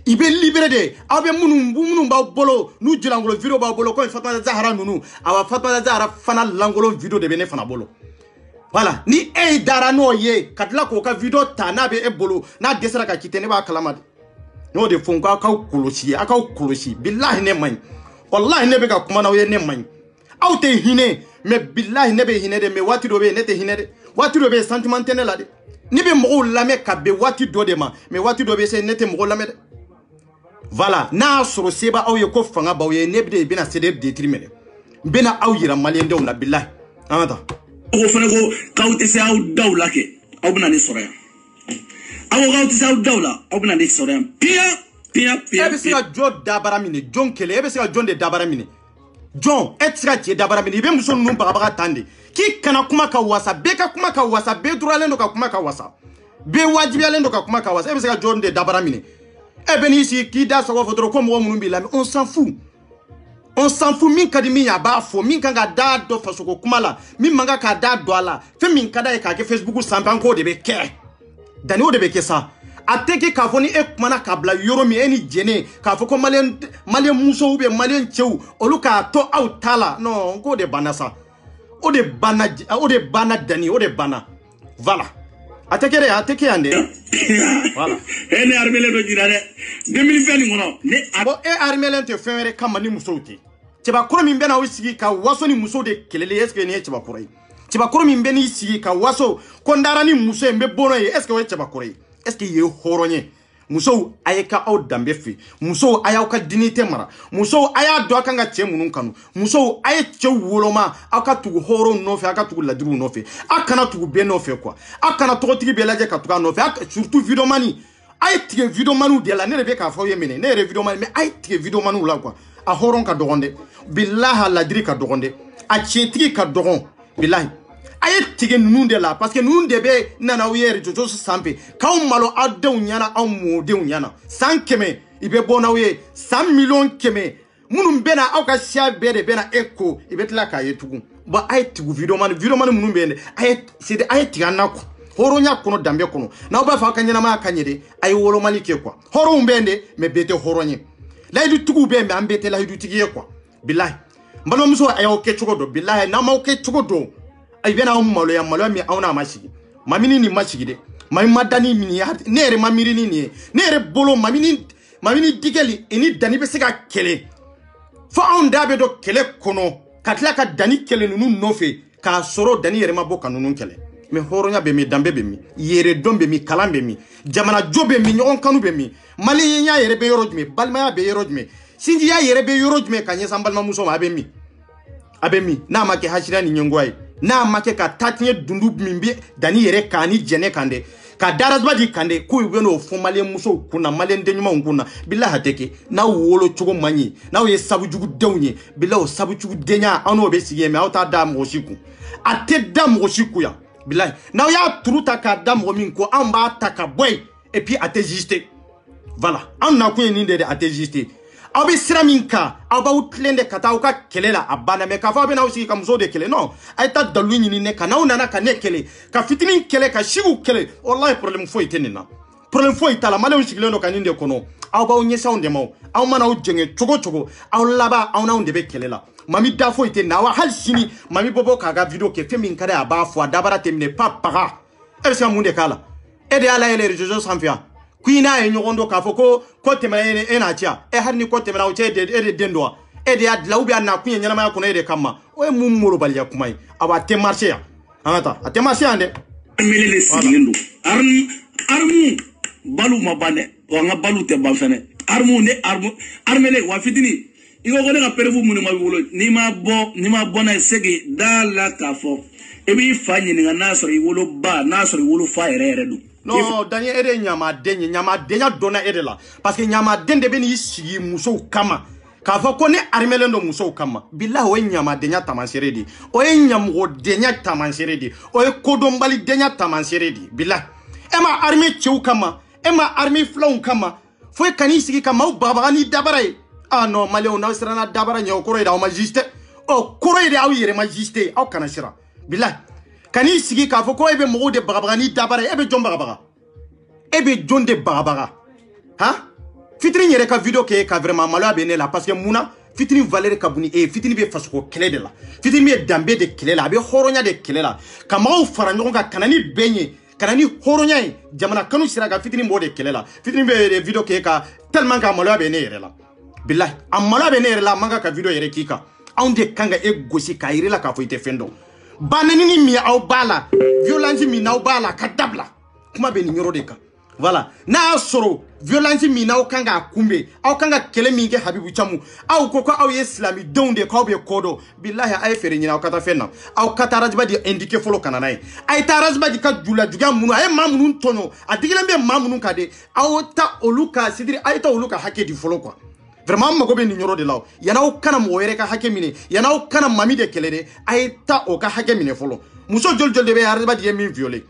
i bɛ libéré de aw bɛ minnu b'aw bolo n'u jilangolo vidéo b'aw bolo komi Fatumata Zahara ninnu awa Fatumata Zahara fana langolo vidéo de bɛ ne fana bolo voilà ni e dara n'o ye ka tila k'o ka vidéo ta n'a bɛ e bolo n'a dɛsɛra ka ci tɛ ne b'a kalama de n'o de fɔ n ko aw k'aw kɔlɔsi aw k'aw kɔlɔsi bilahi ne man ɲi wallahi ne bɛ ka kuma n'aw ye ne man ɲi aw tɛ hinɛ mais bilahi ne bɛ hinɛ de mais waati dɔ bɛ yen ne tɛ hinɛ dɛ waati dɔ bɛ yen sentiment tɛ ne la dɛ ne bɛ mɔgɔw lamɛn ka bɛn waati dɔ de ma mais waati dɔ bɛ se ne tɛ mɔgɔw lamɛn dɛ voilà n'a sɔrɔ se b'a aw ye ko fanga b'aw ye ne bɛna se de détruire minɛ n bɛna aw yira maliyɛndenw na bilahi an ka taa o fana ko k'aw tɛ se aw daw la kɛ aw bɛna ne sɔrɔ yan aw ko k'aw tɛ se aw daw la aw bɛna ne sɔrɔ yan piya e bɛ se ka jɔn dabara minɛ jɔn kelen e bɛ se ka jɔn de dabara minɛ jɔn e tɛ se ka cɛ dabara minɛ i bɛ muso ninnu bagabaga tan de k'i kana kuma ka wasa bɛɛ ka kuma ka wasa bɛɛ duralen don ka kuma ka wasa bɛɛ wajibiyalen don ka kuma ka wasa e bɛ se ka jɔn de dabara minɛ e bɛ n'i sigi k'i da sɔgɔ fɔ dɔrɔn ko mɔgɔ minnu b'i lamɛn on s'en fout min ka di min ye a b'a fɔ min kan ka da dɔ fasoko kuma la min man kan ka da dɔ a la fɛn min ka d'a ye k'a kɛ Facebook sanfɛ an k'o de bɛ kɛ danni o de bɛ kɛ sa a tɛ kɛ k'a fɔ ni e kumana k'a bila yɔrɔ min e ni jɛnɛ k'a fɔ ko maliyɛn musow ou bien maliyɛn cɛw olu k'a to aw ta la non k'o de banna sa o de banna danni o de banna voilà a tɛ kɛ dɛ a tɛ kɛ yan dɛ voilà e ne armelen dɔ jira dɛ 2020 nin kɔnɔ ne bon e armelen tɛ fɛn wɛrɛ kama ni musow tɛ cɛbakɔrɔ min bɛna aw sigi ka waso ni muso de kɛlɛli est ce que nin ye cɛbakɔrɔ ye cɛbakɔrɔ min bɛ n'i sigi ka waso ko n dara ni muso ye n bɛ bɔ n'o ye est ce que o ye cɛbakɔrɔ ye est ce que ye hɔrɔn ye musow a ye ka aw danbe fɛ musow a y'aw ka dignité mara musow a y'a dɔn a kan ka cɛ minnu kanu musow a ye cɛw woloma aw ka tugu hɔrɔnw nɔfɛ aw ka tugu ladiriw nɔfɛ aw kana tugu bɛɛ nɔfɛ quoi aw kana tɔgɔtigi bɛɛ lajɛ ka tugu a nɔfɛ surtout vidéomani a ye tigɛ vidéomaniw de la ne de bɛ k'a fɔ aw ye minɛ ne yɛrɛ vidéomani mais a ye tigɛ vidéomaniw la quoi a hɔrɔn ka dɔgɔn dɛ bilahi a ladiri ka dɔgɔn dɛ a tiɲɛtigi ka dɔgɔn bilahi a ye tigɛ ninnu de la parce que ninnu de bɛ nana aw ye réseaux sanfɛ k'aw malo aw denw ɲɛna aw mɔdenw ɲɛna san 100 i bɛ bɔ n'aw ye san miliyɔn 100 minnu bɛ na aw ka siya bɛɛ de bɛ na e ko i bɛ tila k'a ye tugun bon a ye tugu vidéomani minnu bɛ yen dɛ a ye tigɛ an na quoi hɔrɔnya kɔnɔ danbe kɔnɔ n'aw b'a fɔ aw ka ɲɛnamaya ka ɲɛ de a ye wolomani kɛ quoi hɔrɔnw bɛ yen de mais bɛɛ tɛ hɔrɔn ye lahidutigiw bɛ yen mais an bɛɛ tɛ lahidutigi ye quoi bilahi n balimamuso a y'aw kɛ cogo dɔn bilahi n'aw m'aw kɛ cogo dɔn i bɛna aw maloya min aw n'a ma sigi mamini nin ma sigi dɛ mami ma dani min ye ne yɛrɛ ma miiri ni nin ye ne yɛrɛ bolo mamini digɛli i ni dani bɛ se ka kɛlɛ fo anw da bɛ dɔn kɛlɛ kɔnɔ ka tila ka dani kɛlɛ ninnu nɔfɛ k'a sɔrɔ dani yɛrɛ ma bɔ ka ninnu kɛlɛ mais hɔrɔnya bɛ min danbe bɛ min yɛrɛdɔn bɛ min kalan bɛ min jamanajo bɛ min ɲɔgɔn kanu bɛ min maliyɛnya yɛrɛ bɛ yɔrɔ jumɛn balimaya bɛ yɔrɔ jumɛn sinjiya yɛrɛ bɛ yɔrɔ jumɛn ka ɲɛsin an balimamuso ma a bɛ min n'a ma kɛ hasira ni ɲɛngoya ye n'a ma kɛ ka taatiɲɛ dundu min bɛ dani yɛrɛ kan ni jɛnɛ kan dɛ ka darasiba di kan dɛ k'u bɛ n'o fɔ maliyɛn musow kunna maliyɛn den ɲumanw kunna bilahi a tɛ kɛ n'aw wolo cogo man ɲi n'aw ye sabujugudenw ye bilahi o sabujugudenya aw n'o bɛ sigi yen mais aw t'a da mɔgɔ si kun a tɛ da mɔgɔ si kun yan bilahi n'aw y'a turu ta k'a da mɔgɔ min ko anw b'a ta ka bɔ yen et puis a tɛ exister voilà anw nakun ye nin de a tɛ exister aw bɛ sira min kan aw b'aw tilen de ka taa aw ka kɛlɛ la a banna mais k'a fɔ aw bɛ n'aw sigi ka musow de kɛlɛ non a ye taa dalilu ɲini ne kan n'aw nana ka ne kɛlɛ ka fitinin kɛlɛ ka sigiw kɛlɛ wallahi problème foyi tɛ nin na problème foyi t'a la maliyɛnw sigilen don ka nin de kɔnɔ aw b'aw ɲɛsin anw de ma aw mana aw jɛngɛ cogo cogo aw laban aw n'anw de bɛ kɛlɛ la mami da foyi tɛ nin na awa hali sini mami bɔ k'a ka vidéo kɛ fɛn min ka d'a ye a b'a fɔ a dabara tɛ minɛ pas baga e bɛ se ka mun de k'a la e de y'a layɛlɛ réseaux sanfɛ yan k'i n'a ye ɲɔgɔn dɔn k'a fɔ ko tɛmɛna e n'a cɛ hali ni ko tɛmɛna o cɛ e de den dɔ wa e de y'a dilan ou bien a nakun ye ɲɛnamaya kɔnɔ e de kama o ye mun molobaliya kuma ye awa a tɛ marché yan an ka taa a tɛ marché yan dɛ mele de sigilen don armu balu ma ban dɛ wa n ka balu tɛ ban fɛnɛ armu ne armele wa fitini iko ko ne ka perfu mun ma wolo ni ma bo na segi dala ka fo e bi fa nyini nga na so i wolo ba na so i wolo fa ere du non Daniel ere nyama denya dona ere la parce que nyama den de be ni sigi muso kama ka fo ko ne armelen do muso kama billahi o nyama denya tamansere di o nyamugo denya tamansere di o kodombali denya tamansere di billahi e ma arme chew kama e ma arme flon kama fo kani sigi kama o baba ni dabare ah non malé on a sirana dabara nyaw ko reda o magiste o ko reda o yere magiste o kana sira billahi kani sigi ka fo ko ebe mo de baba ni dabare ebe jom baba ebe jonde baba ha fitri nyere ka video ke ka vraiment malo abene la parce que muna fitri valeur ka buni e fitri be fasko kele de la fitri be dambe de kele la be horonya de kele la kama o fara nyon ka kanani benye kanani horonya jamana kanu sira ka fitri mo de kele la fitri be video ke ka tellement ka malo abene yere la billahi amalo abene yere la manga ka video yere kika onde kanga e gosi ka yere la ka fo ite fendo banani mi au bala violence mi na au bala kadabla kuma be ni nyoro de ka voilà na soro violence mi na o kanga kumbe au kanga kele mi ke habibu chamu au koko au islami donde ko be kodo billahi ay fere nyina o kata fenna au kata rajba di indiquer folo kana nay ay ta rajba di ka jula juga munu ay mamunu tono adigile be mamunu kade au ta oluka sidiri ay ta oluka hake di folo quoi vraiment mago be ni nyoro de law yana o kana mo were ka hake mine yana o kana mami de kele de ay ta o ka hake mine folo muso jol de be rajba di mi violer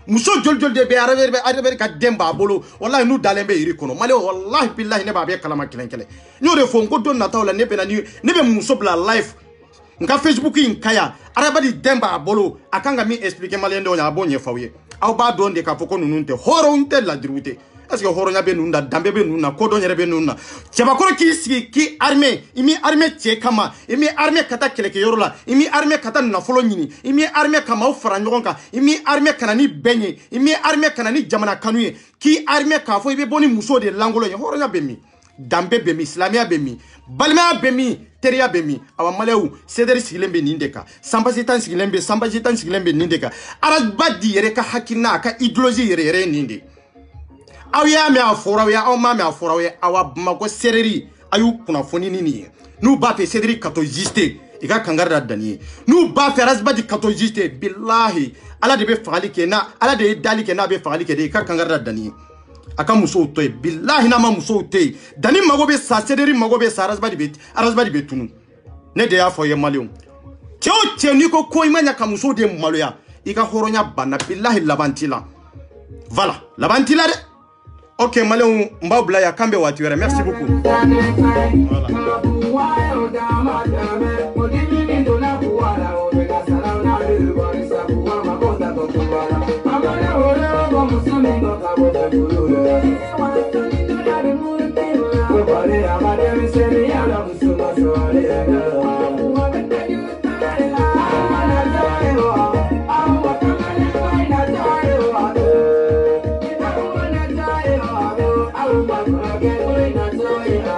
muso jol de be arabe ka demba bolo wallahi nu dalembe iri kono male wallahi billahi ne ba be kalama kelenkele nyore fo ngo don na tawla ne be na ni ne be muso bla live nka Facebook in kaya arabe di demba bolo akanga mi expliquer male ndo nya bonye fawye aw ba don de ka foko nununte horo unte la dirute est-ce que horo nya be nunda dambe be nunna ko don yere be nunna cheba ko ki sigi ki armée imi armée che kama imi armée kata keleke yorola imi armée kata na folo nyini imi armée kama o fara nyogonka imi armée kanani benye imi armée kanani jamana kanuye ki armée ka fo ibe boni muso de langolo ye horo nya be mi dambe be mi islamia be mi balma be mi teria be mi awa malew sederi sigilembe nindeka samba sitan sigilembe nindeka araba di yere ka hakina ka ideologie yere ninde aw ya me afora ya aw ma me afora ya awa mago sereri ayu kuna foni nini nu ba pe sederi kato jiste iga kangarda dani nu ba fe rasbadi kato jiste billahi ala de be fagali ke na ala de dali ke na be fagali ke de ka kangarda dani aka muso to billahi na ma muso to dani mago be sa sederi mago be sa rasbadi be tunu ne de ya fo ye malion tio ni ko imanya ka muso de maloya iga horonya bana billahi labantila voilà labantila de. Ok, Malon Mbablaya Kambe Watuere, merci beaucoup.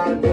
I'm